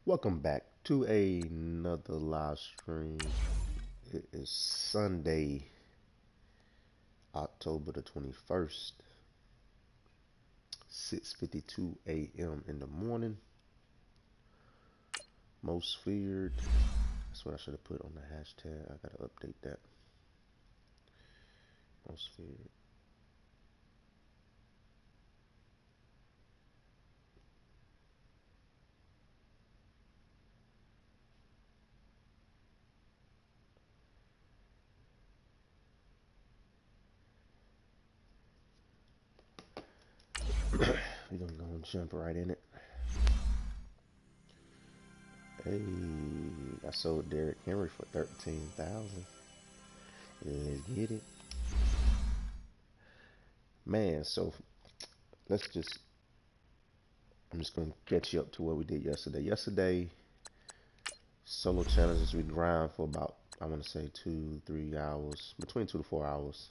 Welcome back to another live stream. It is Sunday, October the 21st, 6:52 a.m. in the morning. Most feared. That's what I should have put on the hashtag. I gotta update that. Most feared. We're gonna go and jump right in it. Hey, I sold Derrick Henry for 13,000. Let's get it. Man, so let's just I'm just gonna catch you up to what we did yesterday. Yesterday, solo challenges we grind for about I want to say 2-3 hours, between 2 to 4 hours.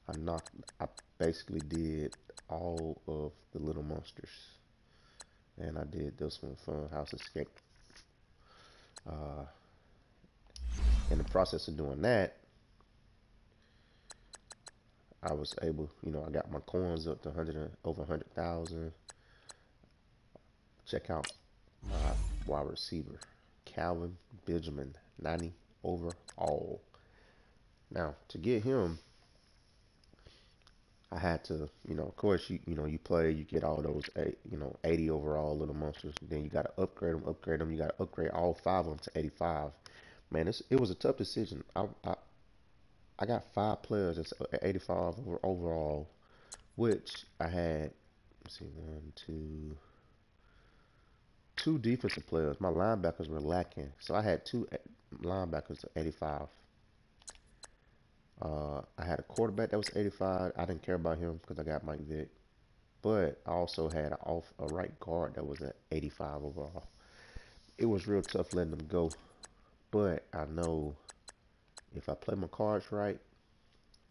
I basically did all of the little monsters, and I did this one, Fun House Escape. Uh, in the process of doing that, I was able, I got my coins up to 100 over 100,000. Check out my wide receiver, Calvin Benjamin, 90 overall. Now to get him, I had to, of course, you play, you get all those, 80 overall little monsters. Then you got to upgrade them. You got to upgrade all five of them to 85. Man, it was a tough decision. I got five players that's 85 overall, which I had, let's see, two defensive players. My linebackers were lacking, so I had two linebackers at 85. I had a quarterback that was 85. I didn't care about him because I got Mike Vick. But I also had a right guard that was at 85 overall. It was real tough letting them go. But I know if I play my cards right,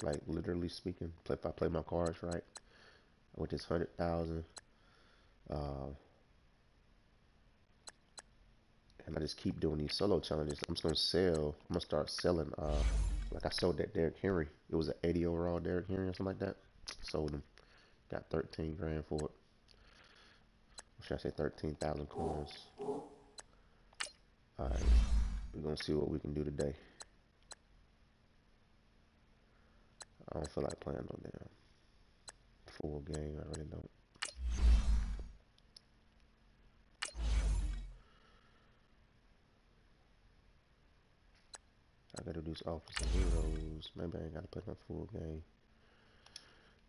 like literally speaking, if I play my cards right with this 100,000, uh, and I just keep doing these solo challenges, I'm just gonna sell. I'm gonna start selling. Like I sold that Derrick Henry. It was an 80 overall Derrick Henry or something like that. Sold him. Got 13 grand for it. Or should I say 13,000 coins? Alright, we're gonna see what we can do today. I don't feel like playing no damn full game. I really don't. I gotta do some offensive heroes. Maybe I ain't gotta play my full game.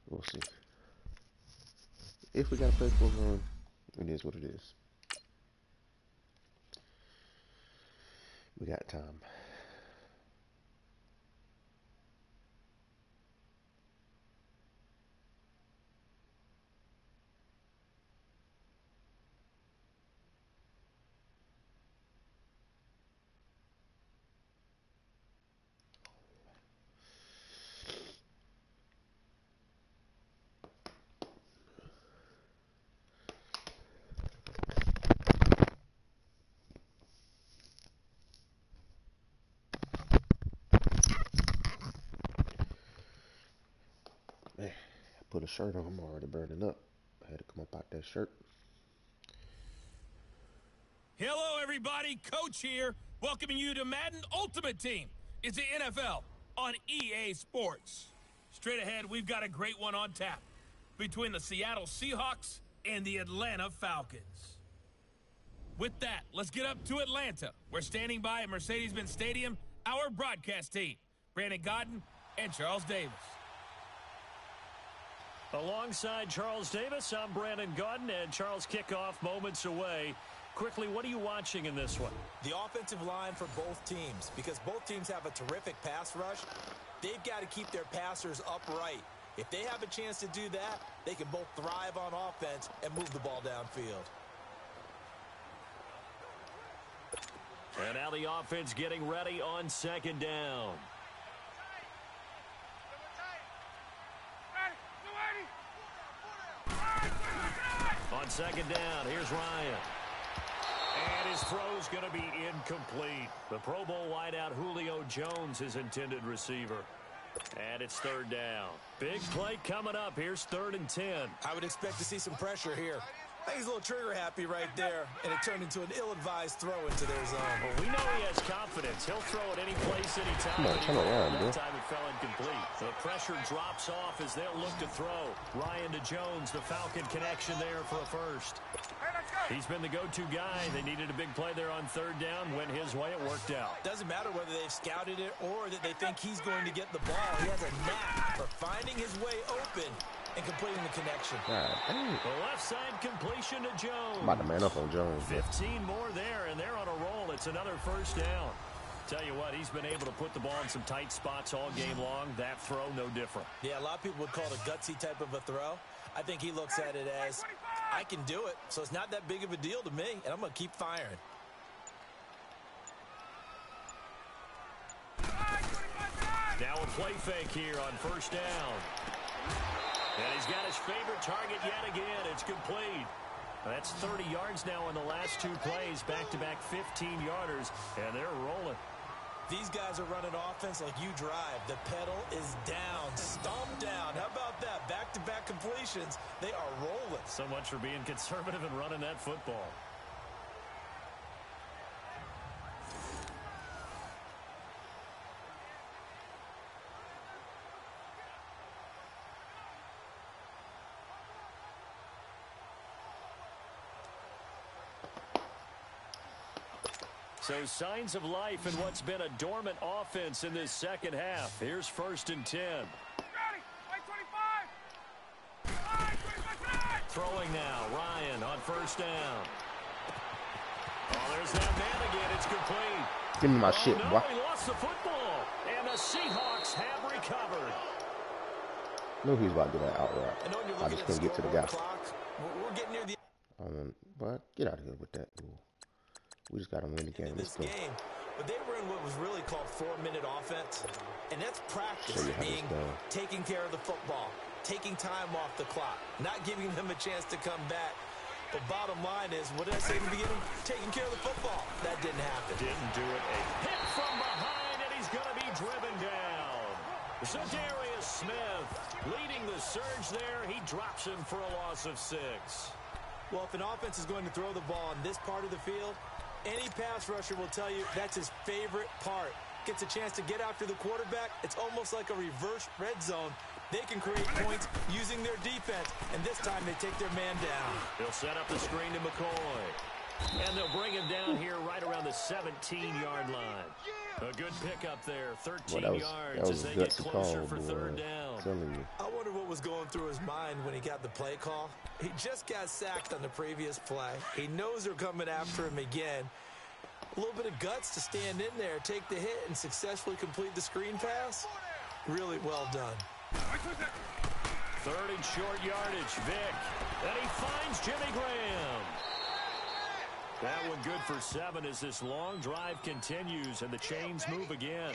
We'll see. If we gotta play full game, it is what it is. We got time. Man, I put a shirt on. I'm already burning up. I had to come up out that shirt. Hello, everybody. Coach here, welcoming you to Madden Ultimate Team. It's the NFL on EA Sports. Straight ahead, we've got a great one on tap between the Seattle Seahawks and the Atlanta Falcons. With that, let's get up to Atlanta. We're standing by at Mercedes-Benz Stadium, our broadcast team, Brandon Godden and Charles Davis. Alongside Charles Davis, I'm Brandon Godden, and Charles, kickoff moments away. Quickly, what are you watching in this one? The offensive line for both teams, because both teams have a terrific pass rush. They've got to keep their passers upright. If they have a chance to do that, they can both thrive on offense and move the ball downfield. And now the offense getting ready on second down. On second down, here's Ryan. And his throw's going to be incomplete. The Pro Bowl wideout Julio Jones, his intended receiver. And it's third down. Big play coming up. Here's 3rd and 10. I would expect to see some pressure here. I think he's a little trigger happy right there, and it turned into an ill-advised throw into their zone. Well, we know he has confidence. He'll throw it any place, any time. Come on, turn around, bro. That time it fell incomplete. The pressure drops off as they'll look to throw. Ryan to Jones, the Falcon connection there for a first. He's been the go-to guy. They needed a big play there on 3rd down. Went his way, it worked out. Doesn't matter whether they've scouted it or that they think he's going to get the ball. He has a knack for finding his way open and completing the connection. God dang. The left side completion to Jones. I'm about to man up on Jones. 15 more there, and they're on a roll. It's another first down. Tell you what, he's been able to put the ball in some tight spots all game long. That throw, no different. Yeah, a lot of people would call it a gutsy type of a throw. I think he looks at it as, I can do it, so it's not that big of a deal to me, and I'm going to keep firing. Now a play fake here on first down. And he's got his favorite target yet again. It's complete. That's 30 yards now in the last 2 plays. Back-to-back 15-yarders, and they're rolling. These guys are running offense like you drive. The pedal is down, stomped down. How about that? Back-to-back completions. They are rolling. So much for being conservative and running that football. So signs of life in what's been a dormant offense in this second half. Here's 1st and 10. Throwing now, Ryan on first down. Oh, there's that man again. It's complete. Give me my shit, no, boy. He lost the football. And the Seahawks have recovered. Knew he was about to do that outright. I just couldn't get to the guy. We're getting near the But get out of here with that. We just got to win the game. Let's go. But they were in what was really called 4-minute offense. And that's practice, being taking care of the football, taking time off the clock, not giving them a chance to come back. But bottom line is, what did I say in the beginning? Taking care of the football. That didn't happen. Didn't do it. A hit from behind, and he's going to be driven down. So Darius Smith leading the surge there. He drops him for a loss of 6. Well, if an offense is going to throw the ball in this part of the field, any pass rusher will tell you that's his favorite part. Gets a chance to get after the quarterback. It's almost like a reverse red zone. They can create points using their defense, and this time they take their man down. They'll set up the screen to McCoy. And they'll bring him down here right around the 17-yard line. A good pickup there, 13 yards as they get closer for 3rd down. I wonder what was going through his mind when he got the play call. He just got sacked on the previous play. He knows they're coming after him again. A little bit of guts to stand in there, take the hit, and successfully complete the screen pass. Really well done. 3rd and short yardage, Vick. And he finds Jimmy Graham. That one good for 7 as this long drive continues and the chains move again.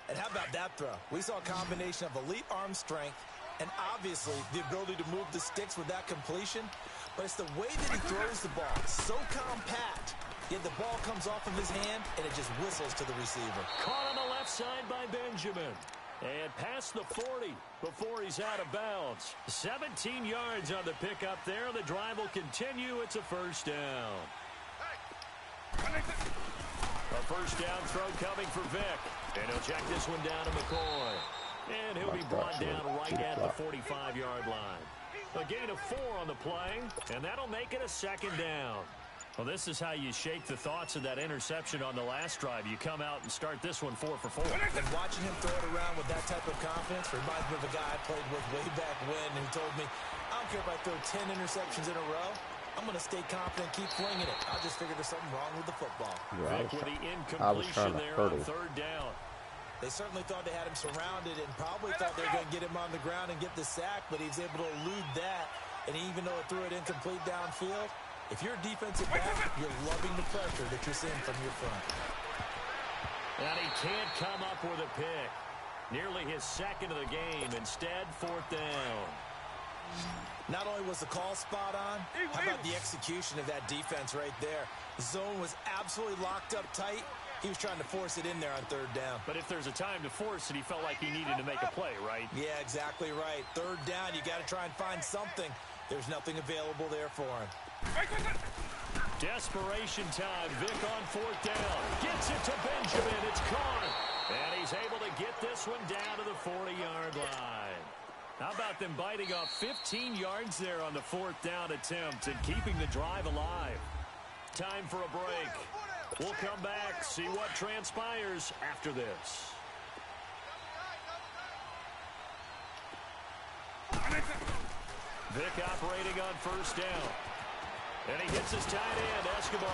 And how about that throw? We saw a combination of elite arm strength and obviously the ability to move the sticks with that completion. But it's the way that he throws the ball. So compact. Yet the ball comes off of his hand and it just whistles to the receiver. Caught on the left side by Benjamin. And past the 40 before he's out of bounds. 17 yards on the pickup there. The drive will continue. It's a first down. A first down throw coming for Vick. And he'll check this one down to McCoy. And he'll be brought down right at the 45-yard line. A gain of 4 on the play, and that'll make it a second down. Well, this is how you shake the thoughts of that interception on the last drive. You come out and start this one 4 for 4. And watching him throw it around with that type of confidence reminds me of a guy I played with way back when who told me, I don't care if I throw 10 interceptions in a row. I'm going to stay confident, keep flinging it. I just figured there's something wrong with the football. Yeah, Vick with the incompletion there on 3rd down. They certainly thought they had him surrounded and probably thought they were going to get him on the ground and get the sack, but he was able to elude that. And even though it threw it incomplete downfield, if you're a defensive back, you're loving the pressure that you're seeing from your front. And he can't come up with a pick. Nearly his second of the game. Instead, 4th down. Not only was the call spot on, how about the execution of that defense right there? The zone was absolutely locked up tight. He was trying to force it in there on third down. But if there's a time to force it, he felt like he needed to make a play, right? Yeah, exactly right. Third down, you got to try and find something. There's nothing available there for him. Desperation time. Vic on fourth down. Gets it to Benjamin. It's caught. And he's able to get this one down to the 40-yard line. How about them biting off 15 yards there on the fourth down attempt and keeping the drive alive? Time for a break. We'll come back, see what transpires after this. Vic operating on first down. And he hits his tight end, Escobar.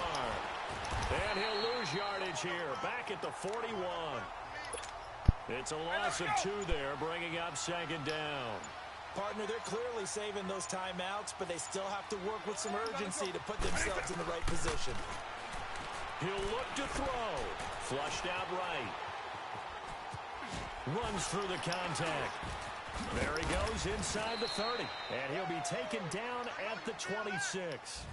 And he'll lose yardage here, back at the 41. It's a loss of 2 there, bringing up second down. Partner, they're clearly saving those timeouts, but they still have to work with some urgency to put themselves in the right position. He'll look to throw. Flushed out right. Runs through the contact. There he goes inside the 30. And he'll be taken down at the 26.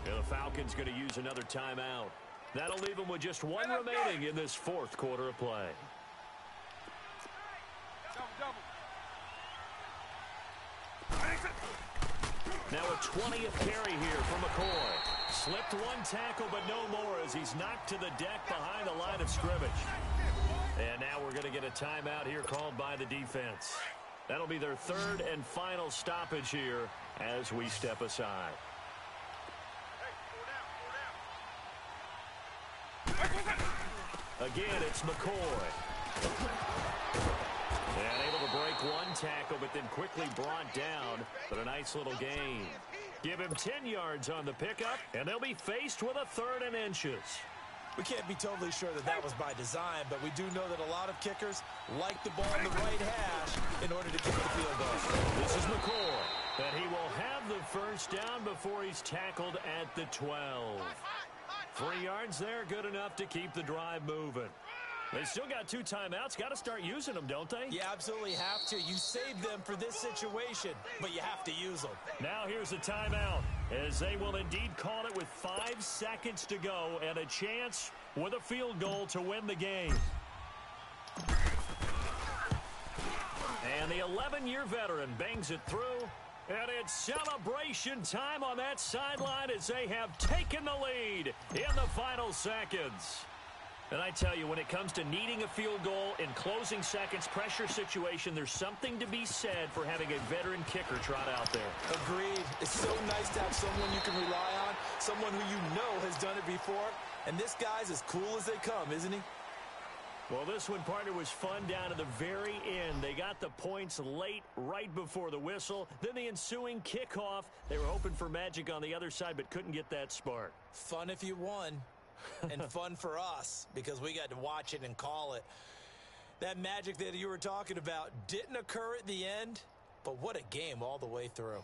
And the Falcons going to use another timeout. That'll leave them with just 1 remaining in this fourth quarter of play. Now a 20th carry here for McCoy. Slipped 1 tackle, but no more as he's knocked to the deck behind the line of scrimmage. And now we're going to get a timeout here called by the defense. That'll be their 3rd and final stoppage here as we step aside. Again, it's McCoy. And able to break 1 tackle, but then quickly brought down. But a nice little gain. Give him 10 yards on the pickup, and they'll be faced with a 3rd and inches. We can't be totally sure that that was by design, but we do know that a lot of kickers like the ball in the right hash in order to kick the field goal. This is McCoy, and he will have the first down before he's tackled at the 12. 3 yards there, good enough to keep the drive moving. They still got 2 timeouts. Got to start using them, don't they? You absolutely have to. You save them for this situation, but you have to use them. Now here's a timeout, as they will indeed call it with 5 seconds to go and a chance with a field goal to win the game. And the 11-year veteran bangs it through. And it's celebration time on that sideline as they have taken the lead in the final seconds. And I tell you, when it comes to needing a field goal in closing seconds, pressure situation, there's something to be said for having a veteran kicker trot out there. Agreed. It's so nice to have someone you can rely on, someone who you know has done it before. And this guy's as cool as they come, isn't he? Well, this one, partner, was fun down to the very end. They got the points late, right before the whistle. Then the ensuing kickoff. They were hoping for magic on the other side, but couldn't get that spark. Fun if you won. And fun for us because we got to watch it and call it. That magic that you were talking about didn't occur at the end, but what a game all the way through.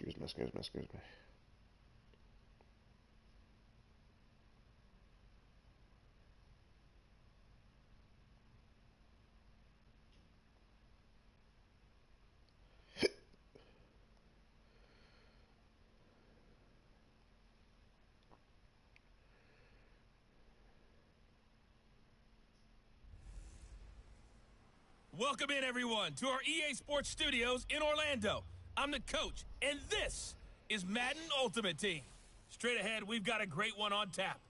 Excuse me. Welcome in, everyone, to our EA Sports Studios in Orlando. I'm the coach, and this is Madden Ultimate Team. Straight ahead, we've got a great one on tap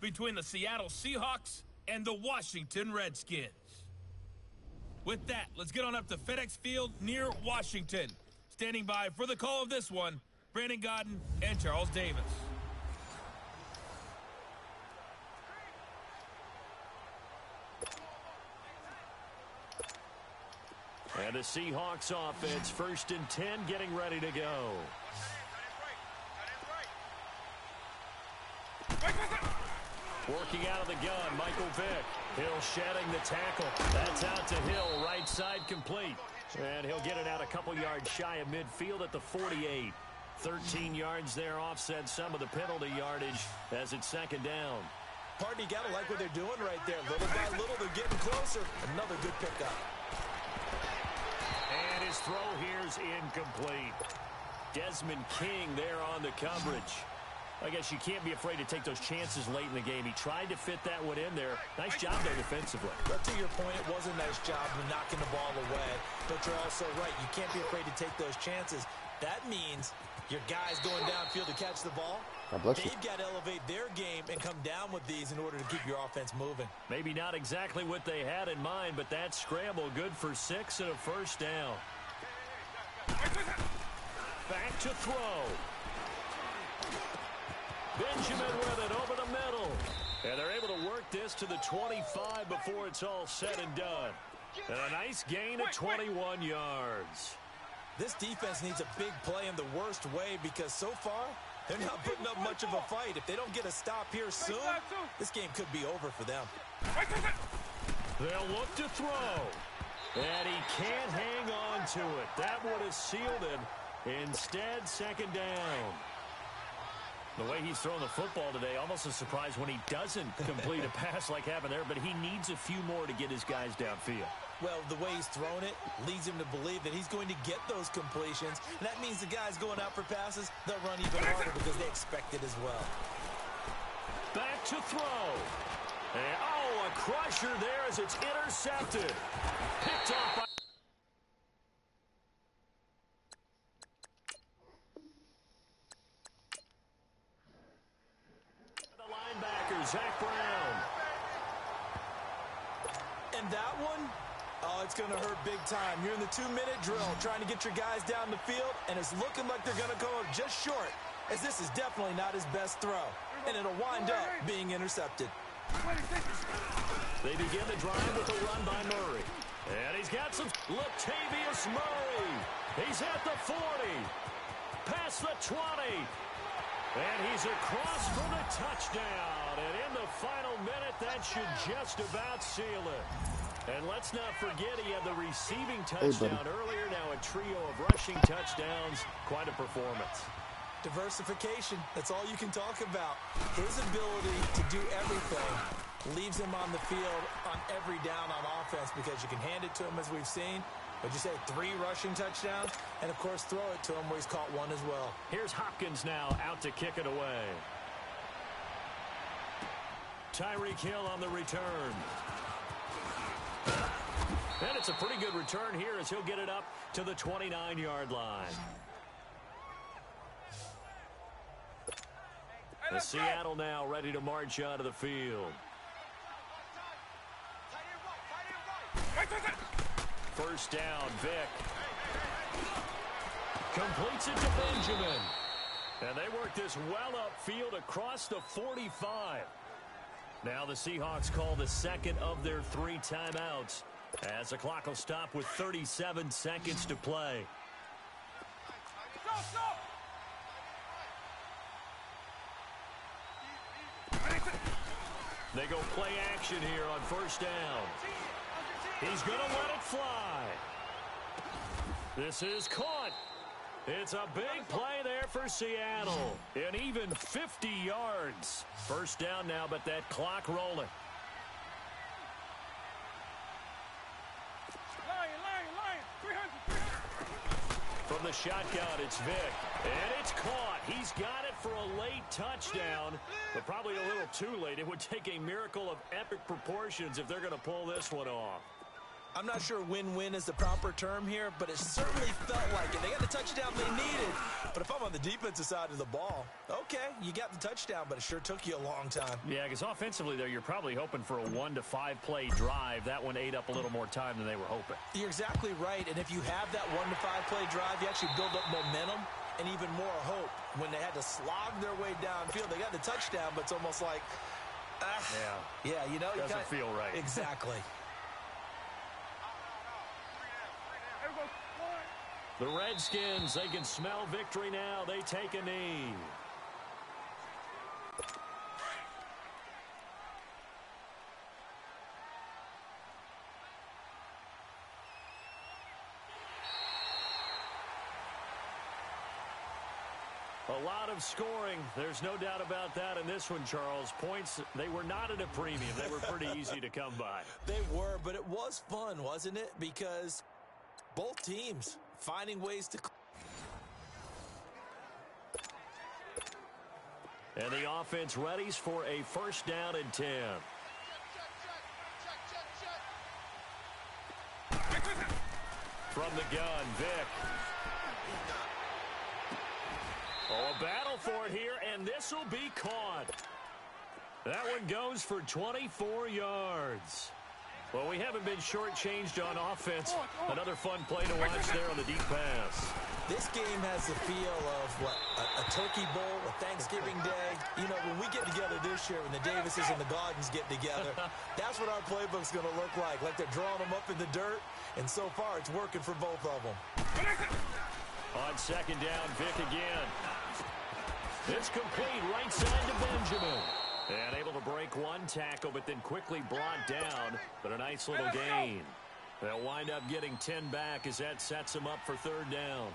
between the Seattle Seahawks and the Washington Redskins. With that, let's get on up to FedEx Field near Washington. Standing by for the call of this one, Brandon Godden and Charles Davis. And the Seahawks offense, 1st and 10, getting ready to go. Working out of the gun, Michael Vick. Hill shedding the tackle. That's out to Hill, right side complete. And he'll get it out a couple yards shy of midfield at the 48. 13 yards there, offset some of the penalty yardage as it's 2nd down. Partner, you got to like what they're doing right there. Little by little, they're getting closer. Another good pickup. And his throw here's incomplete. Desmond King there on the coverage. I guess you can't be afraid to take those chances late in the game. He tried to fit that one in there. Nice job there defensively. But to your point, it was a nice job of knocking the ball away. But you're also right. You can't be afraid to take those chances. That means your guys going downfield to catch the ball, they've got to elevate their game and come down with these in order to keep your offense moving. Maybe not exactly what they had in mind, but that scramble good for 6 and a 1st down. Back to throw. Benjamin with it over the middle. And they're able to work this to the 25 before it's all said and done. And a nice gain of 21 yards. This defense needs a big play in the worst way because so far, they're not putting up much of a fight. If they don't get a stop here soon, this game could be over for them. They'll look to throw. And he can't hang on to it. That would have sealed it. Instead, 2nd down. The way he's throwing the football today, almost a surprise when he doesn't complete a pass like happened there, but he needs a few more to get his guys downfield. Well, the way he's thrown it leads him to believe that he's going to get those completions. And that means the guys going out for passes, they'll run even harder because they expect it as well. Back to throw. And, a crusher there as it's intercepted. Picked off by... Zach Brown. And that one, it's going to hurt big time. You're in the 2-minute drill trying to get your guys down the field, and it's looking like they're going to go just short, as this is definitely not his best throw, and it'll wind up being intercepted. They begin the drive with a run by Murray. And he's got some... Latavius Murray. He's at the 40. Past the 20. And he's across for the touchdown. And in the final minute, that should just about seal it. And let's not forget he had the receiving touchdown earlier. Now a trio of rushing touchdowns. Quite a performance. Diversification. That's all you can talk about. His ability to do everything leaves him on the field on every down on offense because you can hand it to him as we've seen. But you say 3 rushing touchdowns, and, of course, throw it to him where he's caught 1 as well. Here's Hopkins now out to kick it away. Tyreek Hill on the return. And it's a pretty good return here as he'll get it up to the 29-yard line. The Seattle now ready to march out of the field. First down, Vick. Completes it to Benjamin. And they work this well upfield across the 45. Now the Seahawks call the second of their 3 timeouts as the clock will stop with 37 seconds to play. They go play action here on first down. He's going to let it fly. This is caught. It's a big play there for Seattle. And even 50 yards. First down now, but that clock rolling. From the shotgun, it's Vick. And it's caught. He's got it for a late touchdown, but probably a little too late. It would take a miracle of epic proportions if they're going to pull this one off. I'm not sure win-win is the proper term here, but it certainly felt like it. They got the touchdown they needed. But if I'm on the defensive side of the ball, okay, you got the touchdown, but it sure took you a long time. Yeah, because offensively there, you're probably hoping for a 1 to 5 play drive. That one ate up a little more time than they were hoping. You're exactly right, and if you have that 1 to 5 play drive, you actually build up momentum and even more hope. When they had to slog their way downfield, they got the touchdown, but it's almost like, yeah, you know, doesn't feel right. Exactly. The Redskins, they can smell victory now. They take a knee. A lot of scoring. There's no doubt about that in this one, Charles. Points, they were not at a premium. They were pretty easy to come by. They were, but it was fun, wasn't it? Because both teams finding ways to... And the offense readies for a first down and 10. From the gun, Vick. Oh, a battle for it here, and this will be caught. That one goes for 24 yards. Well, we haven't been shortchanged on offense. Another fun play to watch there on the deep pass. This game has the feel of, what, a turkey bowl, a Thanksgiving day. You know, when we get together this year, when the Davises and the Gardens get together, that's what our playbook's going to look like. Like they're drawing them up in the dirt, and so far it's working for both of them. On second down, Vick again. It's complete right side to Benjamin. And able to break one tackle, but then quickly brought down. But a nice little gain. They'll wind up getting 10 back as that sets them up for third down.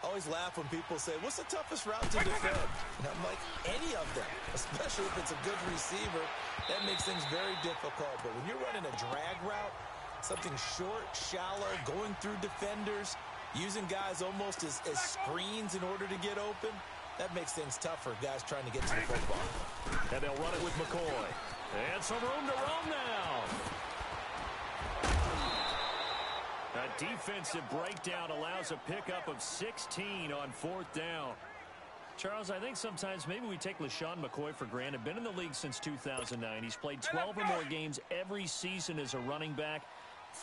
I always laugh when people say, what's the toughest route to defend? And I'm like, any of them, especially if it's a good receiver. That makes things very difficult. But when you're running a drag route, something short, shallow, going through defenders, using guys almost as screens in order to get open, that makes things tough for guys trying to get to the football. And they'll run it with McCoy. And some room to roam now. A defensive breakdown allows a pickup of 16 on fourth down. Charles, I think sometimes maybe we take LaShawn McCoy for granted. Been in the league since 2009. He's played 12 or more games every season as a running back.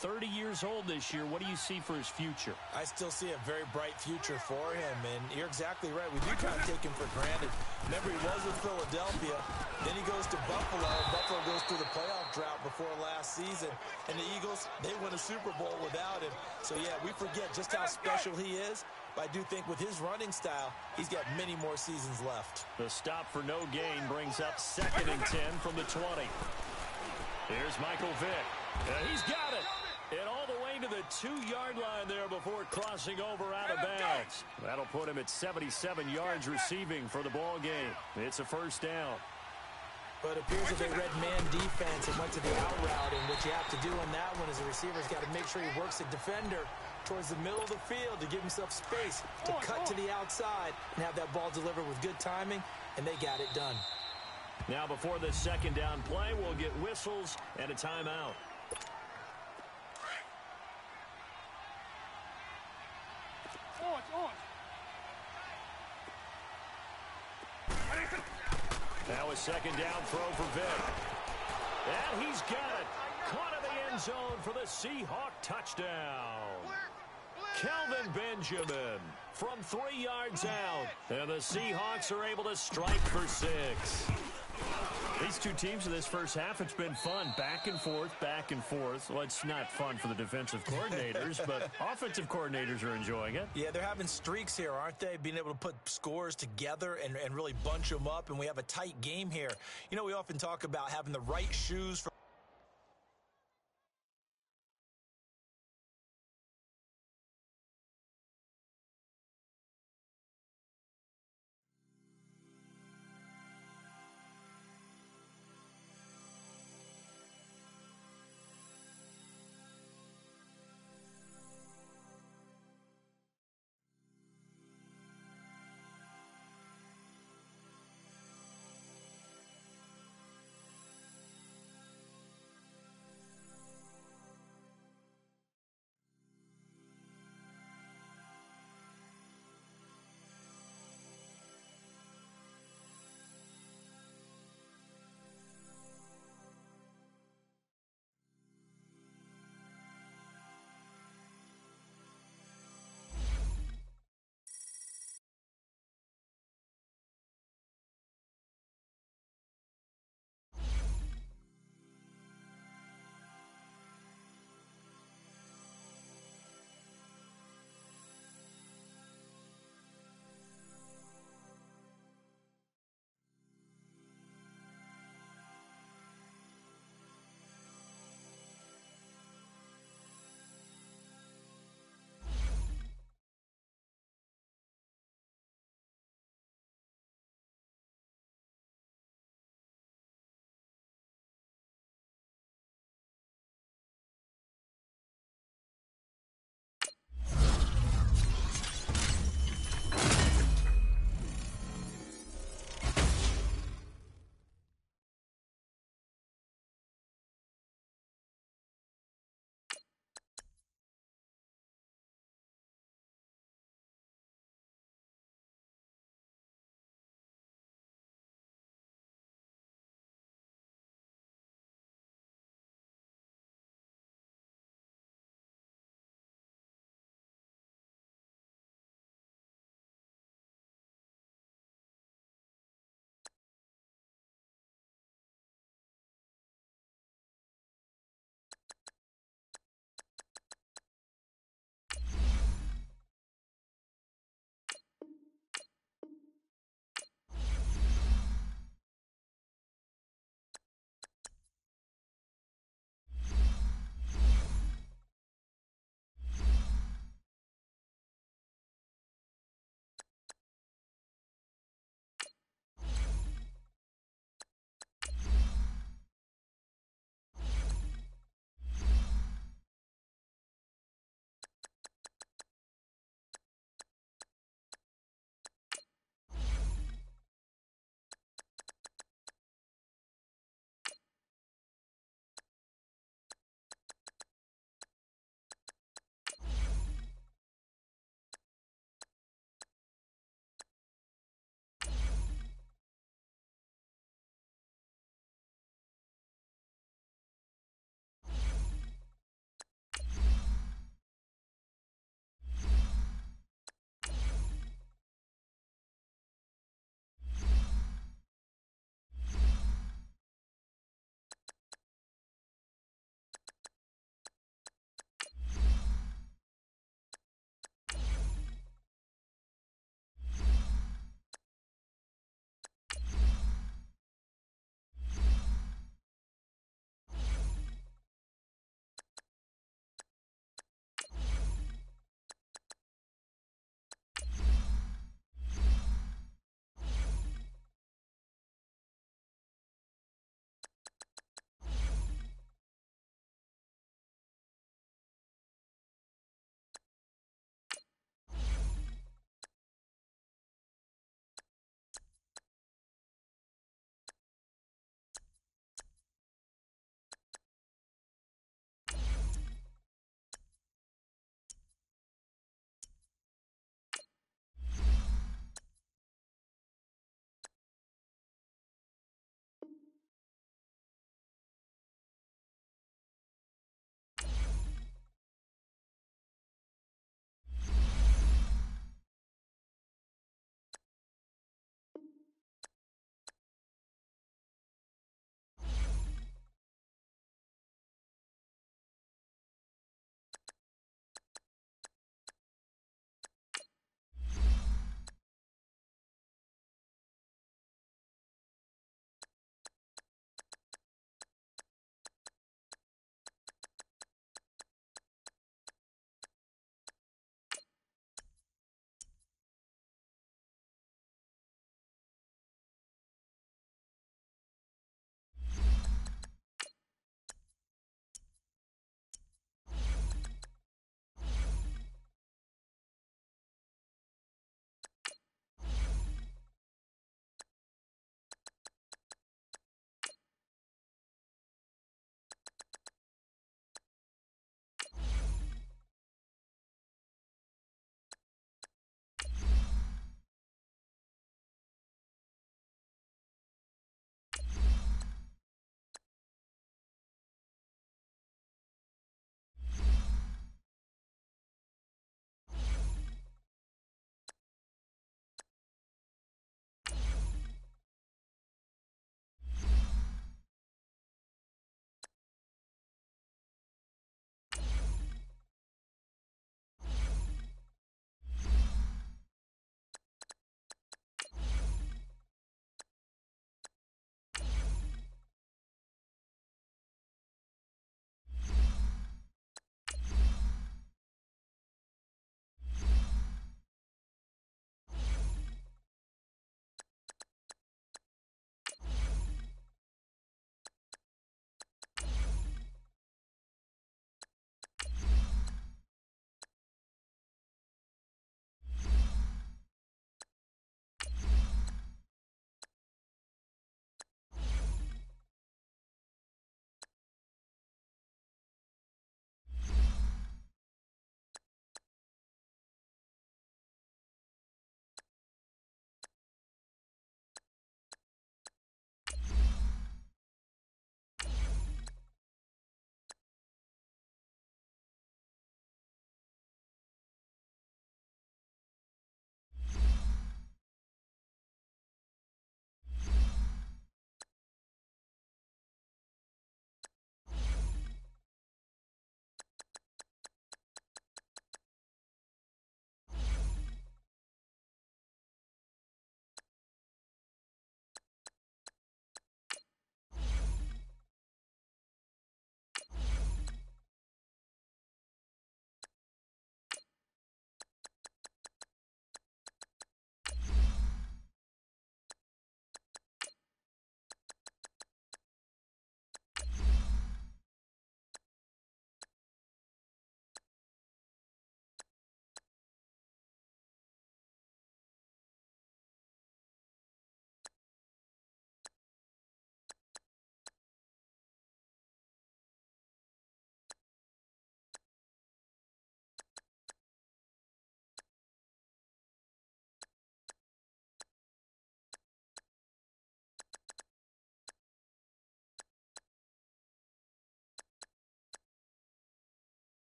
30 years old this year. What do you see for his future? I still see a very bright future for him, and you're exactly right. We do kind of take him for granted. Remember, he was with Philadelphia. Then he goes to Buffalo. Buffalo goes through the playoff drought before last season. And the Eagles, they win a Super Bowl without him. So, yeah, we forget just how special he is. But I do think with his running style, he's got many more seasons left. The stop for no gain brings up 2nd and 10 from the 20. Here's Michael Vick. He's got it. And all the way to the 2-yard line there before crossing over out of bounds. That'll put him at 77 yards receiving for the ball game. It's a first down. But it appears that they read man defense and went to the out route. And what you have to do in that one is the receiver's got to make sure he works the defender towards the middle of the field to give himself space to cut to the outside and have that ball delivered with good timing. And they got it done. Now before this second down play, we'll get whistles and a timeout. Now a second down throw for Vick. And he's got it. Caught in the end zone for the Seahawk touchdown. Kelvin Benjamin from 3 yards out. And the Seahawks are able to strike for 6. These two teams in this first half, it's been fun. Back and forth, back and forth. Well, it's not fun for the defensive coordinators, but offensive coordinators are enjoying it. Yeah, they're having streaks here, aren't they? Being able to put scores together and really bunch them up, and we have a tight game here. You know, we often talk about having the right shoes for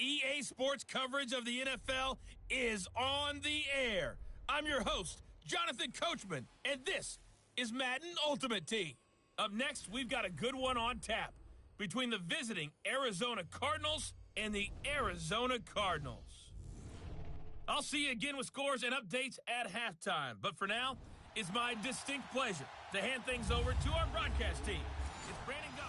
EA Sports coverage of the NFL is on the air. I'm your host, Jonathan Coachman, and this is Madden Ultimate Team. Up next, we've got a good one on tap between the visiting Arizona Cardinals and the Arizona Cardinals. I'll see you again with scores and updates at halftime. But for now, it's my distinct pleasure to hand things over to our broadcast team. It's Brandon Gunn.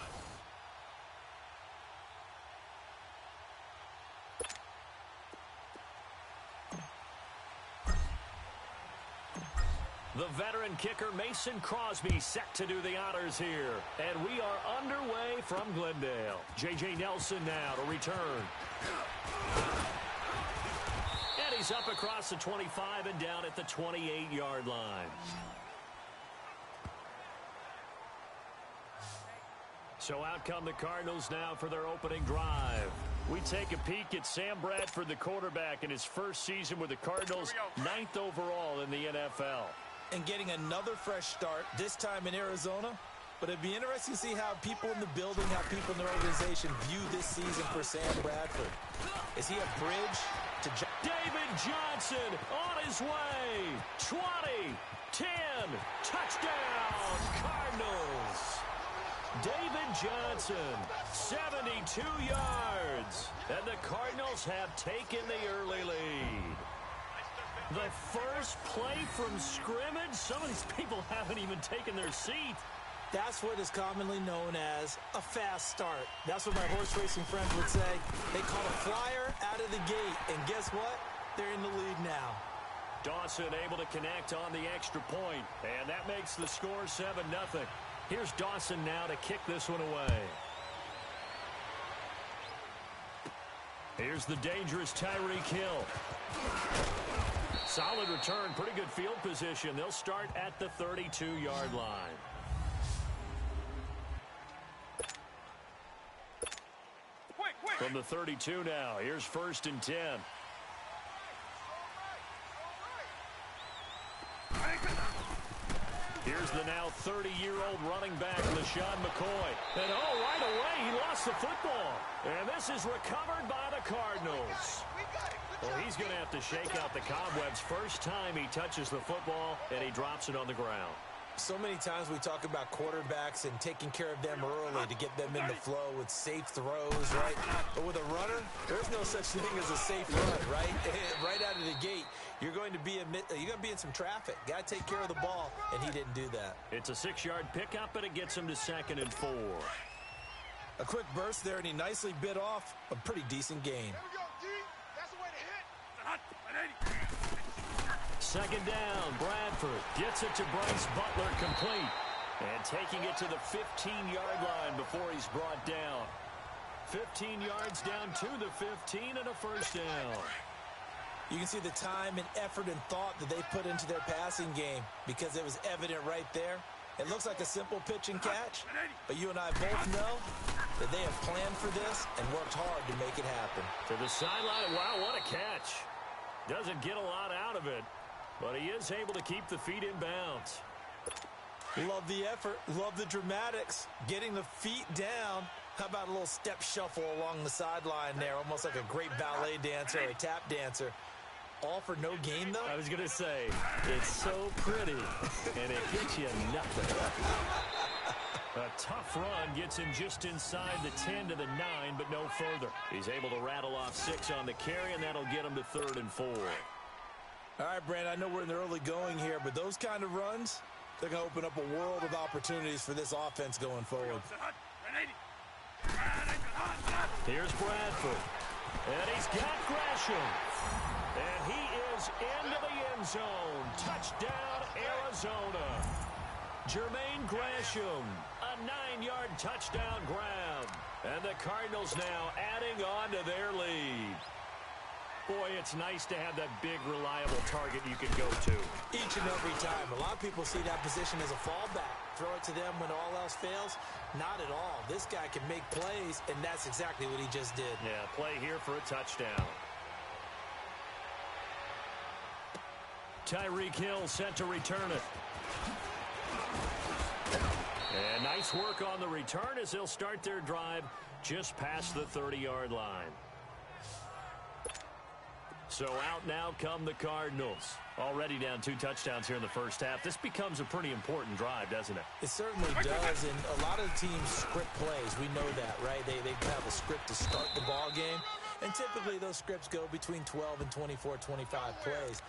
The veteran kicker Mason Crosby set to do the honors here. And we are underway from Glendale. J.J. Nelson now to return. And he's up across the 25 and down at the 28-yard line. So out come the Cardinals now for their opening drive. We take a peek at Sam Bradford, the quarterback, in his first season with the Cardinals, 9th overall in the NFL. And getting another fresh start, this time in Arizona. But it'd be interesting to see how people in the building, how people in the organization view this season for Sam Bradford. Is he a bridge to David Johnson on his way. 20, 10, touchdown, Cardinals. David Johnson, 72 yards. And the Cardinals have taken the early lead. The first play from scrimmage. Some of these people haven't even taken their seat. That's what is commonly known as a fast start. That's what my horse racing friends would say. They call a flyer out of the gate. And guess what? They're in the lead now. Dawson able to connect on the extra point. And that makes the score 7-0. Here's Dawson now to kick this one away. Here's the dangerous Tyreek Hill. Solid return, pretty good field position. They'll start at the 32-yard line. From the 32 now, here's 1st and 10. Here's the now 30-year-old running back, LaShawn McCoy. And right away, he lost the football. And this is recovered by the Cardinals. Well, he's going to have to shake out the cobwebs first time he touches the football, and he drops it on the ground. So many times we talk about quarterbacks and taking care of them early to get them in the flow with safe throws, right? But with a runner, there's no such thing as a safe run, right? Right out of the gate, you're going to be in some traffic. Got to take care of the ball, and he didn't do that. It's a 6-yard pickup, and it gets him to 2nd and 4. A quick burst there, and he nicely bit off a pretty decent gain. 2nd down, Bradford gets it to Bryce Butler, complete. And taking it to the 15-yard line before he's brought down. 15 yards down to the 15 and a first down. You can see the time and effort and thought that they put into their passing game because it was evident right there. It looks like a simple pitch and catch, but you and I both know that they have planned for this and worked hard to make it happen. To the sideline, wow, what a catch. Doesn't get a lot out of it, but he is able to keep the feet in bounds. Love the effort, love the dramatics, getting the feet down. How about a little step shuffle along the sideline there, almost like a great ballet dancer or a tap dancer. All for no gain, though? I was going to say, it's so pretty, and it gets you nothing. A tough run gets him just inside the 10 to the 9, but no further. He's able to rattle off 6 on the carry, and that'll get him to 3rd and 4. All right, Brandon, I know we're in the early going here, but those kind of runs, they're going to open up a world of opportunities for this offense going forward. Here's Bradford, and he's got Gresham. And he is into the end zone. Touchdown, Arizona. Jermaine Gresham, a 9-yard touchdown grab. And the Cardinals now adding on to their lead. Boy, it's nice to have that big, reliable target you can go to. Each and every time. A lot of people see that position as a fallback. Throw it to them when all else fails. Not at all. This guy can make plays, and that's exactly what he just did. Yeah, play here for a touchdown. Tyreek Hill set to return it. And nice work on the return as they'll start their drive just past the 30-yard line. So out now come the Cardinals. Already down 2 touchdowns here in the first half. This becomes a pretty important drive, doesn't it? It certainly does, and a lot of teams script plays. We know that, right? They have a script to start the ball game, and typically those scripts go between 12 and 24, 25 plays.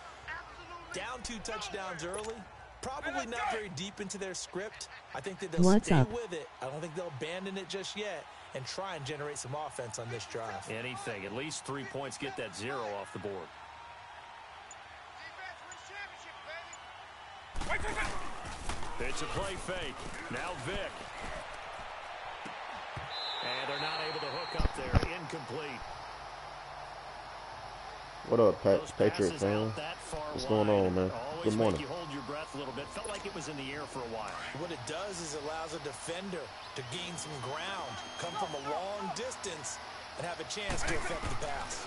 Down 2 touchdowns early, probably not very deep into their script. I think that they'll stay with it. I don't think they'll abandon it just yet and try and generate some offense on this drive. Anything. At least 3 points, get that 0 off the board. It's a play fake. Now Vick. And they're not able to hook up there. Incomplete. What up, Patriot fan? What's going on, man? Good morning. You hold your breath a little bit. Felt like it was in the air for a while. What it does is it allows a defender to gain some ground, come from a long distance, and have a chance to affect the pass.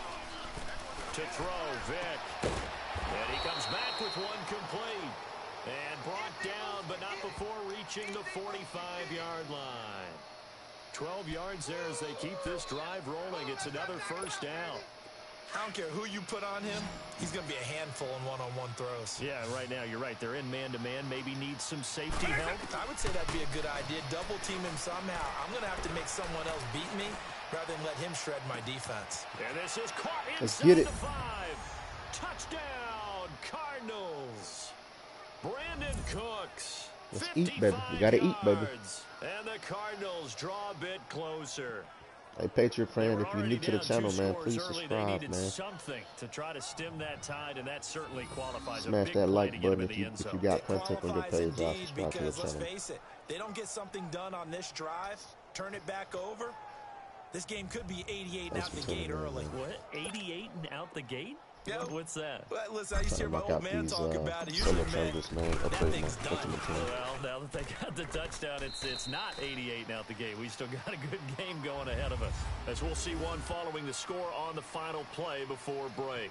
To throw, Vick. And he comes back with one complete. And brought down, but not before reaching the 45-yard line. 12 yards there as they keep this drive rolling. It's another first down. I don't care who you put on him. He's going to be a handful in one-on-one throws. Yeah, right now, you're right. They're in man-to-man. Maybe need some safety help. I would say that'd be a good idea. Double team him somehow. I'm going to have to make someone else beat me rather than let him shred my defense. And this is caught inside the 5. Touchdown, Cardinals. Brandon Cooks. Let's eat, baby. We got to eat, baby. And the Cardinals draw a bit closer. Hey, Patriot fan, if you're new to the channel, man, please subscribe, man. Something to try to stem that tide, and that certainly qualifies. Smash that like button if you got content on your page. I'll subscribe to the let's channel. face it, they don't get something done on this drive, turn it back over. This game could be 88 and out the gate early. What? 88 and out the gate? Yeah. What's that? Well, listen, I used to hear my old man talk about it. Usually, man, that thing's done. Well, now that they got the touchdown, it's not 88 and out the gate. We still got a good game going ahead of us, as we'll see one following the score on the final play before break.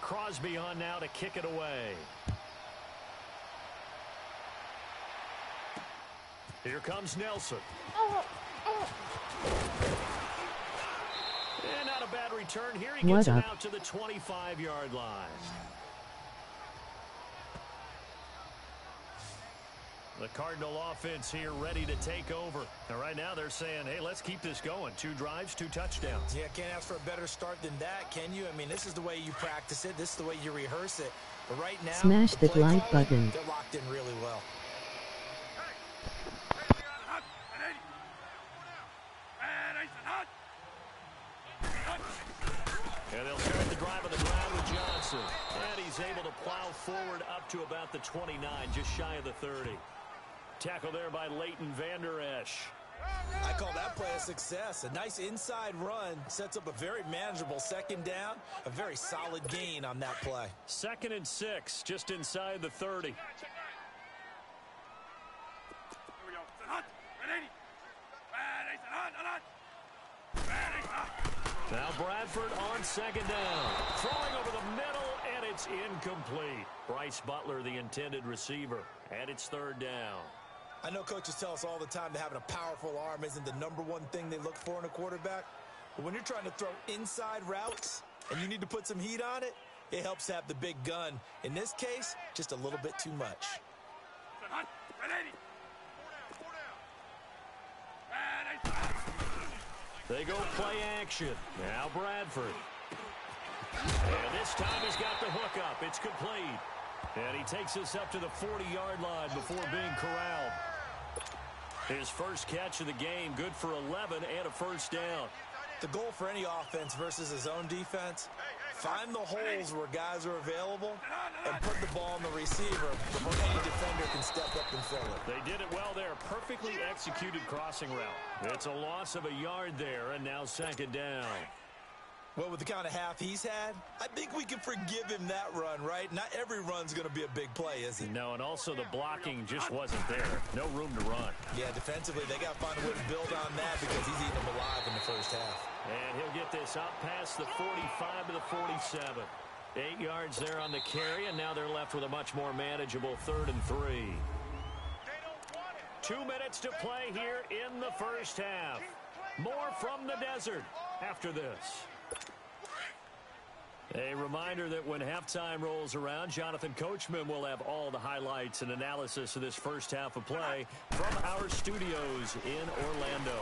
Crosby on now to kick it away. Here comes Nelson. And not a bad return here. He gets it out to the 25-yard line. The Cardinal offense here ready to take over. And right now they're saying, hey, let's keep this going. 2 drives, 2 touchdowns. Yeah, can't ask for a better start than that, can you? I mean, this is the way you practice it. This is the way you rehearse it. But right now, smash that like button. They're locked in really well. And they'll start the drive on the ground with Johnson. And he's able to plow forward up to about the 29, just shy of the 30. Tackle there by Leighton Vander Esch. I call that play a success. A nice inside run sets up a very manageable second down. A very solid gain on that play. 2nd and 6, just inside the 30. Now Bradford on 2nd down. Throwing over the middle, and it's incomplete. Bryce Butler, the intended receiver, and it's 3rd down. I know coaches tell us all the time that having a powerful arm isn't the #1 thing they look for in a quarterback. But when you're trying to throw inside routes and you need to put some heat on it, it helps to have the big gun. In this case, just a little bit too much. They go play action. Now Bradford. And this time he's got the hook up. It's complete. And he takes us up to the 40-yard line before being corralled. His first catch of the game, good for 11 and a first down. The goal for any offense versus his own defense, find the holes where guys are available and put the ball on the receiver before any defender can step up and fill it. They did it well there. Perfectly executed crossing route. It's a loss of a yard there, and now 2nd down. Well, with the kind of half he's had, I think we can forgive him that run, right? Not every run's going to be a big play, is it? No, and also the blocking just wasn't there. No room to run. Yeah, defensively, they got to find a way to build on that because he's eating them alive in the first half. And he'll get this up past the 45 to the 47. 8 yards there on the carry, and now they're left with a much more manageable 3rd and 3. 2 minutes to play here in the first half. More from the desert after this. A reminder that when halftime rolls around, Jonathan Coachman will have all the highlights and analysis of this first half of play from our studios in Orlando.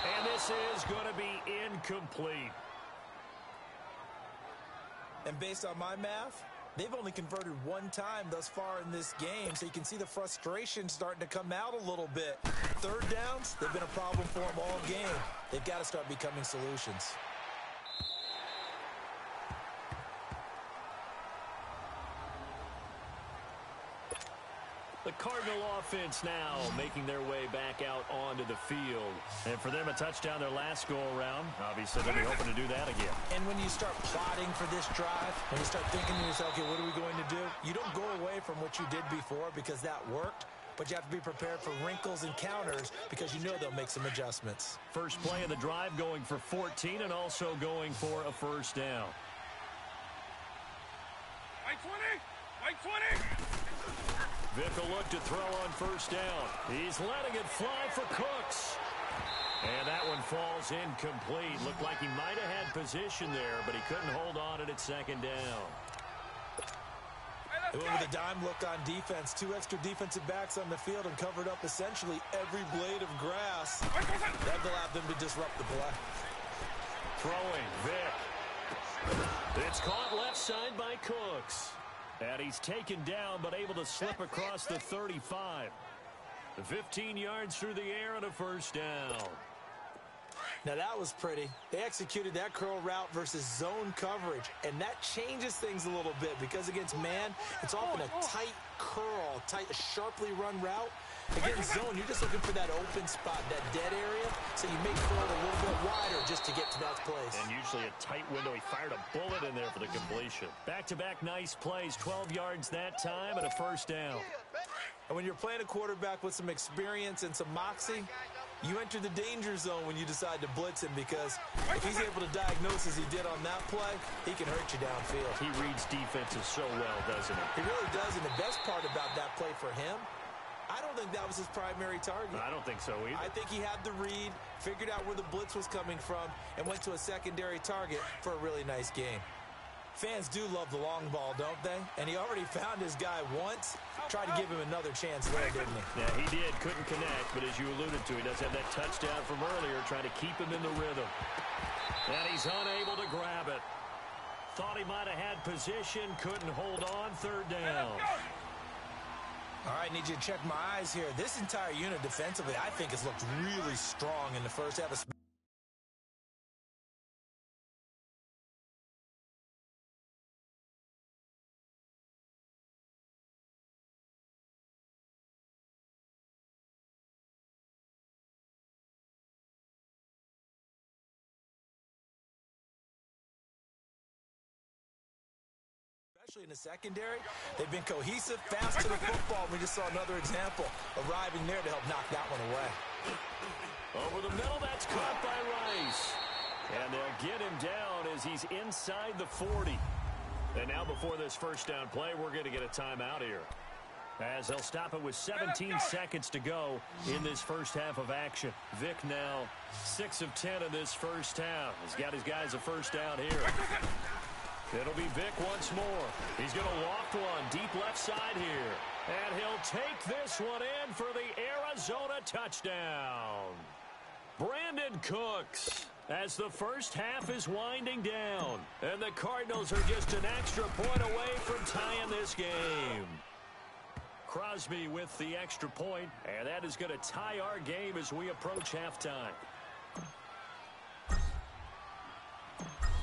And this is going to be incomplete. And based on my math, they've only converted 1 time thus far in this game, so you can see the frustration starting to come out a little bit. 3rd downs, they've been a problem for them all game. They've got to start becoming solutions. The Cardinal offense now making their way back out onto the field. And for them, a touchdown their last go-around. Obviously, they'll be hoping to do that again. And when you start plotting for this drive, when you start thinking to yourself, okay, what are we going to do? You don't go away from what you did before because that worked, but you have to be prepared for wrinkles and counters because you know they'll make some adjustments. First play of the drive going for 14 and also going for a first down. Right 20! Right 20! Vick will look to throw on first down. He's letting it fly for Cooks. And that one falls incomplete. Looked like he might have had position there, but he couldn't hold on it at 2nd down. They went with a dime look on defense. 2 extra defensive backs on the field and covered up essentially every blade of grass. That allowed them to disrupt the play. Throwing, Vick. It's caught left side by Cooks. And he's taken down, but able to slip across the 35. 15 yards through the air and a first down. Now that was pretty. They executed that curl route versus zone coverage, and that changes things a little bit because against man, it's often a tight curl, a sharply run route. Against zone, you're just looking for that open spot, that dead area, so you make curl a little bit wider just to get to that place. And usually a tight window. He fired a bullet in there for the completion. Back-to-back nice plays, 12 yards that time and a first down. And when you're playing a quarterback with some experience and some moxie, you enter the danger zone when you decide to blitz him because if he's able to diagnose as he did on that play, he can hurt you downfield. He reads defenses so well, doesn't he? He really does, and the best part about that play for him, I don't think that was his primary target. I don't think so either. I think he had the read, figured out where the blitz was coming from, and went to a secondary target for a really nice game. Fans do love the long ball, don't they? And he already found his guy once. Tried to give him another chance there, didn't he? Yeah, he did. Couldn't connect, but as you alluded to, he does have that touchdown from earlier, trying to keep him in the rhythm. And he's unable to grab it. Thought he might have had position, couldn't hold on, 3rd down. All right, need you to check my eyes here. This entire unit defensively, I think, has looked really strong in the first half. Especially in the secondary, they've been cohesive, fast to the football. We just saw another example arriving there to help knock that one away. Over the middle, that's caught by Rice. And they'll get him down as he's inside the 40. And now before this first down play, we're going to get a timeout here. As they'll stop it with 17 seconds to go in this first half of action. Vick now 6 of 10 in this first half. He's got his guys a first down here. It'll be Vick once more. He's going to loft one deep left side here. And he'll take this one in for the Arizona touchdown. Brandon Cooks as the first half is winding down. And the Cardinals are just an extra point away from tying this game. Crosby with the extra point, and that is going to tie our game as we approach halftime.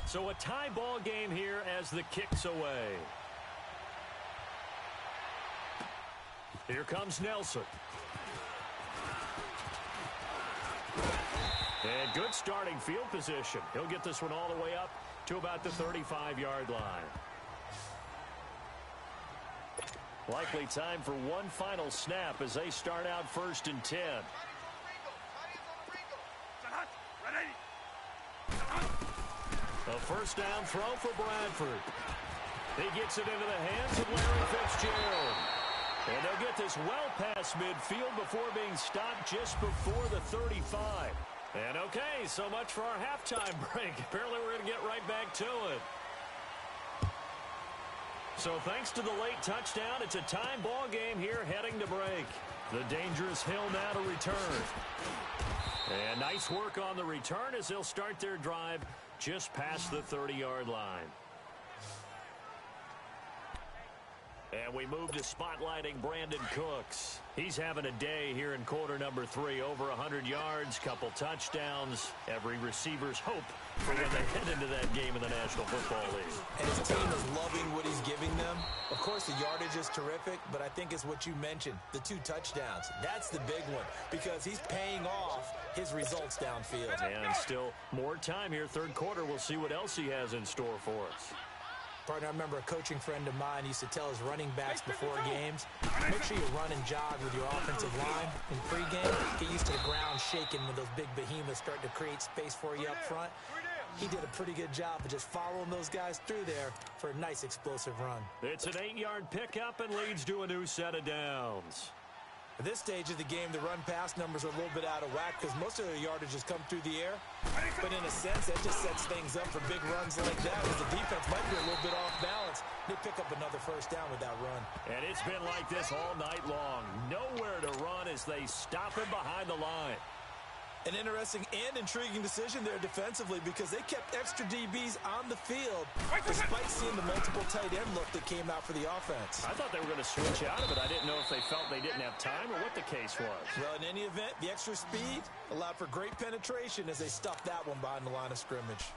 So a tie ball game here as the kick's away. Here comes Nelson. And good starting field position. He'll get this one all the way up to about the 35-yard line. Likely time for one final snap as they start out 1st and 10. A first down throw for Bradford. He gets it into the hands of Larry Fitzgerald. And they'll get this well past midfield before being stopped just before the 35. And okay, so much for our halftime break. Apparently we're going to get right back to it. So thanks to the late touchdown, it's a time ball game here heading to break. The dangerous Hill now to return. And nice work on the return as they'll start their drive just past the 30-yard line. And we move to spotlighting Brandon Cooks. He's having a day here in quarter number 3. Over 100 yards, couple touchdowns. Every receiver's hope for when they head into that game in the National Football League. And his team is loving what he's giving them. Of course, the yardage is terrific, but I think it's what you mentioned, the 2 touchdowns. That's the big one because he's paying off his results downfield. And still more time here. Third quarter, we'll see what else he has in store for us. Partner, I remember a coaching friend of mine used to tell his running backs before games, make sure you run and jog with your offensive line in pregame. Get used to the ground shaking when those big behemoths start to create space for you up front. He did a pretty good job of just following those guys through there for a nice explosive run. It's an 8-yard pickup and leads to a new set of downs. At this stage of the game, the run-pass numbers are a little bit out of whack because most of their yardage has come through the air. But in a sense, that just sets things up for big runs like that because the defense might be a little bit off balance. They pick up another first down with that run. And it's been like this all night long. Nowhere to run as they stop him behind the line. An interesting and intriguing decision there defensively because they kept extra DBs on the field despite seeing the multiple tight end look that came out for the offense. I thought they were going to switch out of it. I didn't know if they felt they didn't have time or what the case was. Well, in any event, the extra speed allowed for great penetration as they stuffed that one behind the line of scrimmage.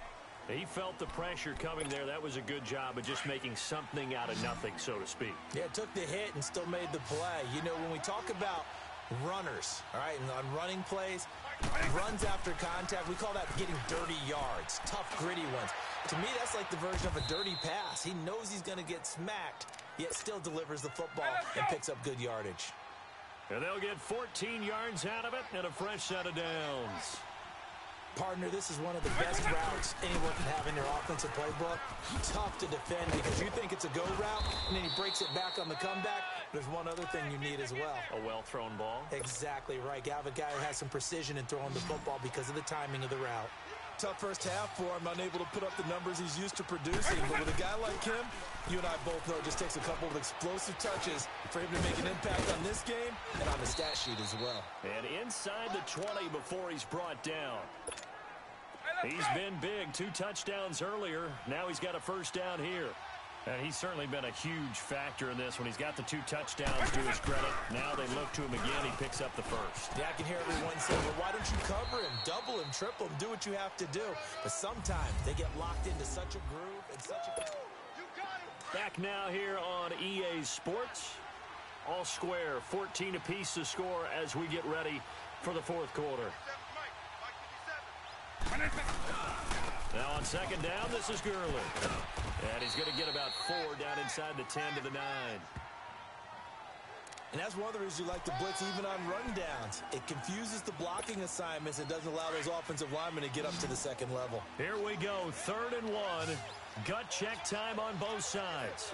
He felt the pressure coming there. That was a good job of just making something out of nothing, so to speak. Yeah, took the hit and still made the play. You know, when we talk about runners, all right, and on running plays, runs after contact, we call that getting dirty yards, tough, gritty ones. To me, that's like the version of a dirty pass. He knows he's going to get smacked, yet still delivers the football and picks up good yardage. And they'll get 14 yards out of it and a fresh set of downs. Partner, this is one of the best routes anyone can have in their offensive playbook. Tough to defend because you think it's a go route, and then he breaks it back on the comeback. There's one other thing you need as well. A well-thrown ball. Exactly right. You have a guy who has some precision in throwing the football because of the timing of the route. Tough first half for him, unable to put up the numbers he's used to producing. But with a guy like him, you and I both know it just takes a couple of explosive touches for him to make an impact on this game and on the stat sheet as well. And inside the 20 before he's brought down. He's been big. 2 touchdowns earlier. Now he's got a first down here. And he's certainly been a huge factor in this when he's got the 2 touchdowns to his credit. Now they look to him again. He picks up the first. Yeah, I can hear everyone saying, well, why don't you cover him, double him, triple him, do what you have to do. But sometimes they get locked into such a groove and such a... Back now here on EA Sports. All square, 14 apiece to score as we get ready for the fourth quarter. Now on second down, this is Gurley. And he's going to get about 4 down inside the 10 to the 9. And that's one of the reasons you like to blitz even on rundowns. It confuses the blocking assignments. It doesn't allow those offensive linemen to get up to the second level. Here we go, 3rd and 1. Gut check time on both sides.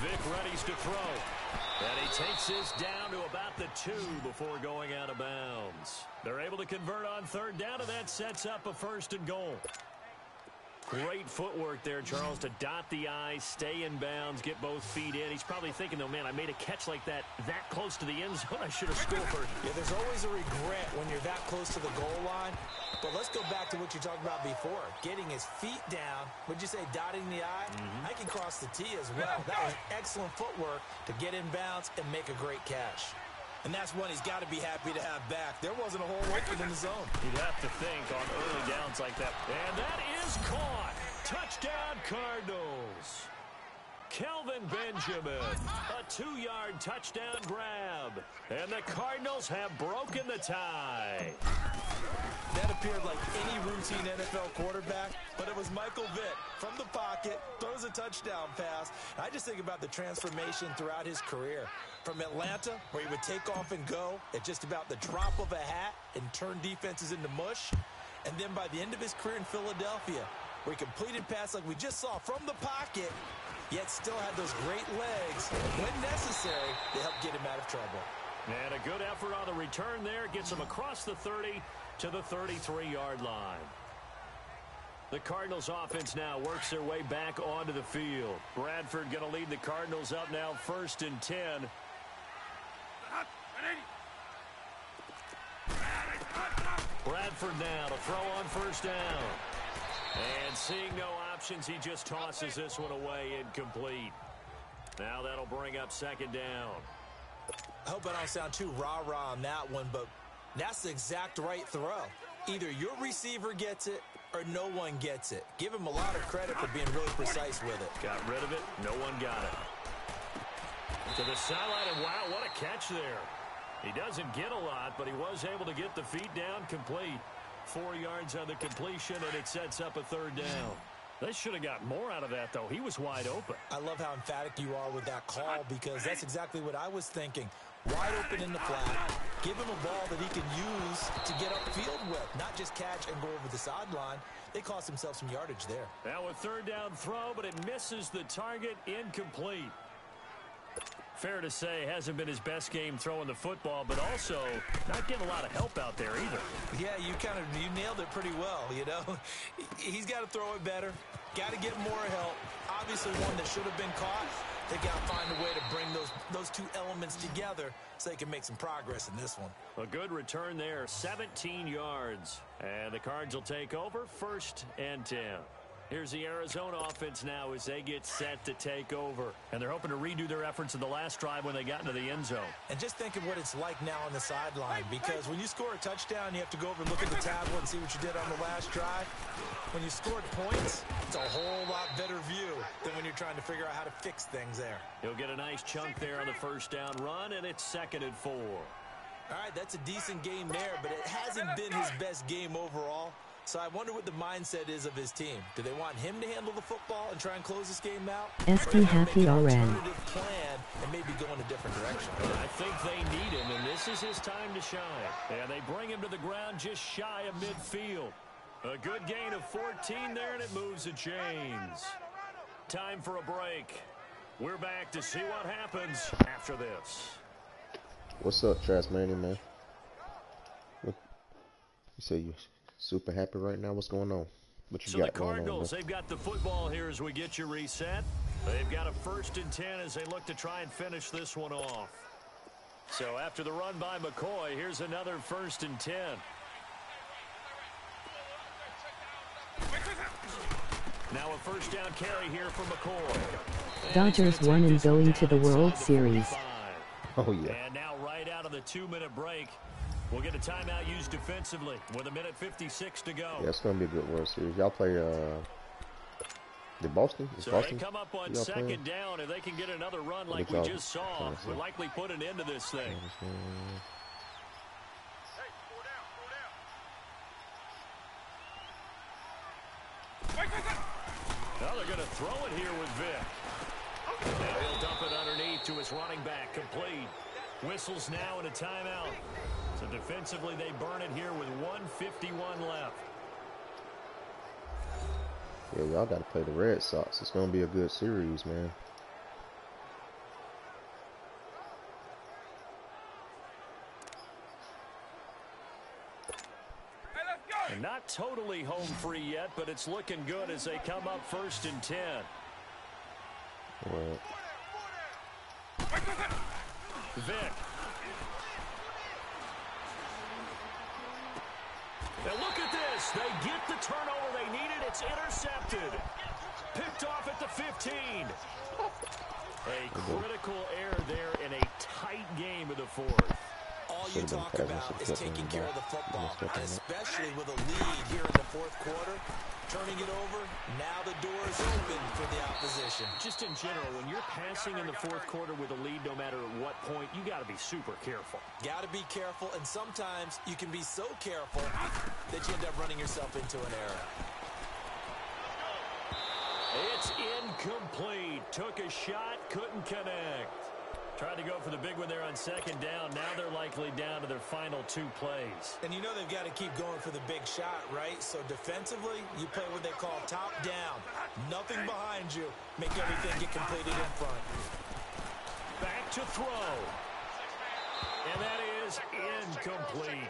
Vic readies to throw. And he takes this down to about the 2 before going out of bounds. They're able to convert on 3rd down, and that sets up a 1st and goal. Great footwork there, Charles, to dot the I, stay in bounds, get both feet in. He's probably thinking, though, man, I made a catch like that close to the end zone. I should have scored. Yeah, there's always a regret when you're that close to the goal line. But let's go back to what you talked about before. Getting his feet down. Would you say dotting the I? I can cross the T as well. That was excellent footwork to get in bounds and make a great catch. And that's one he's got to be happy to have back. There wasn't a hole open in the zone. You'd have to think on early downs like that. And that is caught. Touchdown, Cardinals. Kelvin Benjamin, a 2-yard touchdown grab. And the Cardinals have broken the tie. That appeared like any routine NFL quarterback, but it was Michael Vick from the pocket, throws a touchdown pass. I just think about the transformation throughout his career. From Atlanta, where he would take off and go at just about the drop of a hat and turn defenses into mush. And then by the end of his career in Philadelphia, where he completed passes like we just saw from the pocket, yet still had those great legs. When necessary, they helped get him out of trouble. And a good effort on the return there gets him across the 30 to the 33-yard line. The Cardinals offense now works their way back onto the field. Bradford going to lead the Cardinals up now 1st and 10. Bradford now to throw on 1st down. And seeing no options, he just tosses this one away incomplete. Now that'll bring up 2nd down. I hope I don't sound too rah-rah on that one, but that's the exact right throw. Either your receiver gets it or no one gets it. Give him a lot of credit for being really precise with it. Got rid of it. No one got it. To the sideline, and wow, what a catch there. He doesn't get a lot, but he was able to get the feet down complete. 4 yards on the completion, and it sets up a 3rd down. They should have got more out of that, though. He was wide open. I love how emphatic you are with that call, because that's exactly what I was thinking. Wide open in the flat. Give him a ball that he can use to get upfield with, not just catch and go over the sideline. They cost themselves some yardage there. Now a 3rd down throw, but it misses the target, incomplete. Fair to say, hasn't been his best game throwing the football, but also not getting a lot of help out there either. Yeah, you nailed it pretty well, you know. He's got to throw it better. Got to get more help. Obviously one that should have been caught. They got to find a way to bring those two elements together so they can make some progress in this one. A good return there, 17 yards. And the Cards will take over 1st and 10. Here's the Arizona offense now as they get set to take over. And they're hoping to redo their efforts in the last drive when they got into the end zone. And just think of what it's like now on the sideline, because when you score a touchdown, you have to go over and look at the tablet and see what you did on the last drive. When you scored points, it's a whole lot better view than when you're trying to figure out how to fix things there. He'll get a nice chunk there on the 1st down run, and it's 2nd and 4. All right, that's a decent game there, but it hasn't been his best game overall. So I wonder what the mindset is of his team. Do they want him to handle the football and try and close this game out? SD Happy RN. Alternative plan and maybe go in a different direction. I think they need him, and this is his time to shine. And they bring him to the ground just shy of midfield. A good gain of 14 there, and it moves the chains. Time for a break. We're back to see what happens after this. What's up, Trasmania, man? You say you super happy right now? What's going on? What you so got the going on? Cardinals, they've got the football here as we get you reset. They've got a 1st and 10 as they look to try and finish this one off. So after the run by McCoy, here's another 1st and 10. Now a 1st down carry here for McCoy. Dodgers won and going to the World Series. Oh, yeah. And now right out of the 2-minute break, we'll get a timeout used defensively with 1:56 to go. Yeah, it's going to be a good World Series. Y'all play the Boston? So Boston? they come up on 2nd down, and they can get another run like we just saw. Would likely put an end to this thing. Now they're going to throw it here with Vick. And he'll dump it underneath to his running back, complete. Whistles now in a timeout. So defensively, they burn it here with 1:51 left. Yeah, y'all got to play the Red Sox. It's going to be a good series, man. And not totally home free yet, but it's looking good as they come up 1st and 10. Right. Vick. And look at this. They get the turnover they needed. It's intercepted. Picked off at the 15. A critical error there in a tight game of the 4th. All you Should have been talk passing, about should have is kept taking running care back. of the football, Messed up and on that. especially with a lead here in the fourth quarter. Turning it over, now the door is open for the opposition. Just in general, when you're passing in the fourth quarter with a lead, no matter at what point, you got to be super careful. Got to be careful, and sometimes you can be so careful that you end up running yourself into an error. It's incomplete. Took a shot, couldn't connect. Tried to go for the big one there on second down. Now they're likely down to their final 2 plays. And you know they've got to keep going for the big shot, right? So defensively, you play what they call top down. Nothing behind you. Make everything get completed in front. Back to throw. And that is incomplete.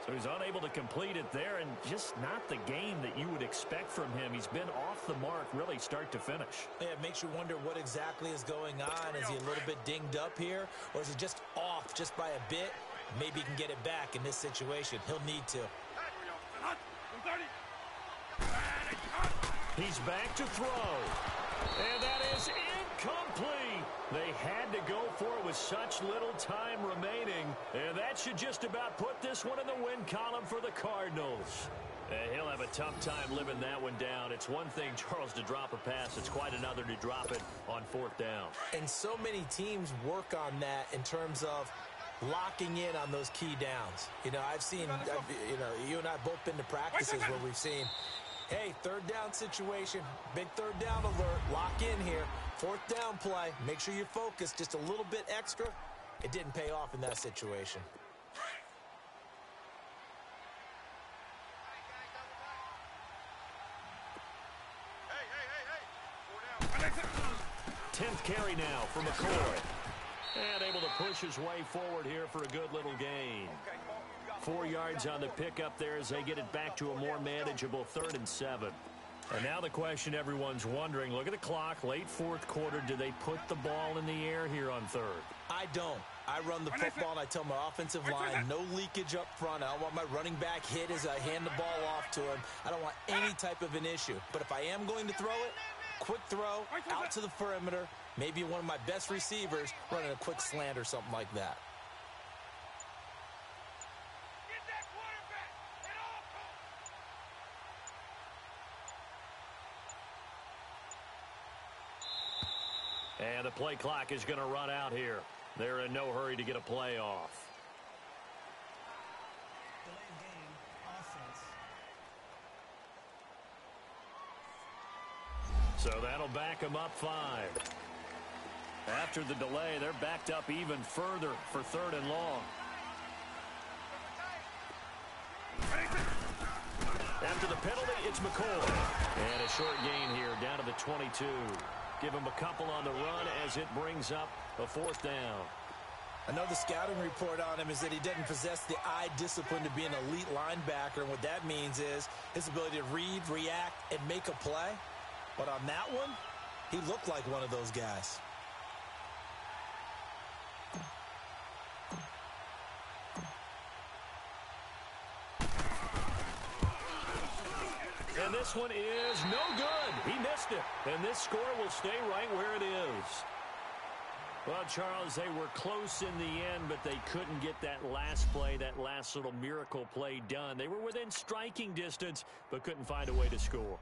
So he's unable to complete it there, and just not the game that you would expect from him. He's been off the mark really start to finish. Yeah, it makes you wonder what exactly is going on. Is he a little bit dinged up here, or is he just off just by a bit? Maybe he can get it back in this situation. He'll need to. He's back to throw. And that is incomplete. They had to go for it with such little time remaining. And that should just about put this one in the win column for the Cardinals. He'll have a tough time living that one down. It's one thing, Charles, to drop a pass. It's quite another to drop it on fourth down. And so many teams work on that in terms of locking in on those key downs. You know, you and I both been to practices where we've seen, hey, third down situation, big third down alert, lock in here, fourth down play, make sure you're focused just a little bit extra. It didn't pay off in that situation. Tenth carry now for McCoy. And able to push his way forward here for a good little gain. 4 yards on the pickup there as they get it back to a more manageable 3rd and 7. And now the question everyone's wondering, look at the clock, late fourth quarter, do they put the ball in the air here on 3rd? I don't. I run the football and I tell my offensive line, no leakage up front. I don't want my running back hit as I hand the ball off to him. I don't want any type of an issue. But if I am going to throw it, quick throw, out to the perimeter, maybe one of my best receivers running a quick slant or something like that. And the play clock is going to run out here. They're in no hurry to get a play off. So that'll back them up 5. After the delay, they're backed up even further for 3rd and long. After the penalty, it's McCoy. And a short gain here down to the 22. Give him a couple on the run as it brings up a 4th down. I know the scouting report on him is that he doesn't possess the eye discipline to be an elite linebacker. And what that means is his ability to read, react, and make a play. But on that one, he looked like one of those guys. And this one is no good. He missed it. And this score will stay right where it is. Well, Charles, they were close in the end, but they couldn't get that last play, that last little miracle play done. They were within striking distance, but couldn't find a way to score.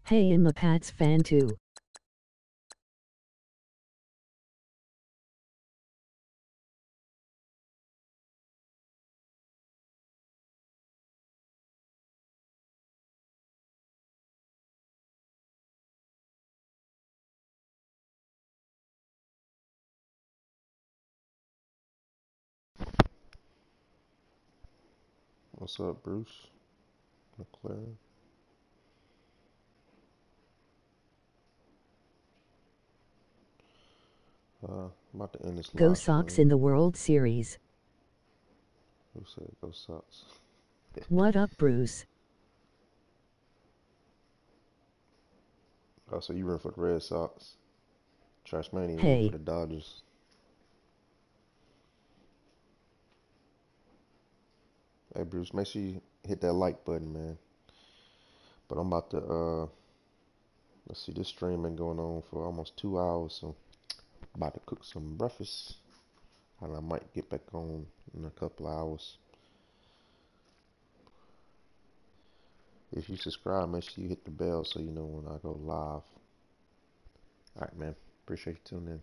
Hey, I'm a Pats fan too. What's up, Bruce? McLaren. About to end this Go live Sox stream. in the World Series. Who said go Sox? What up, Bruce? Oh, so you run for the Red Sox? Trash Mania root for Hey, the Dodgers. Hey, Bruce, make sure you hit that like button, man. But I'm about to let's see, this stream been going on for almost 2 hours, so I'm about to cook some breakfast, and I might get back on in a couple hours. If you subscribe, make sure you hit the bell so you know when I go live. All right, man. Appreciate you tuning in.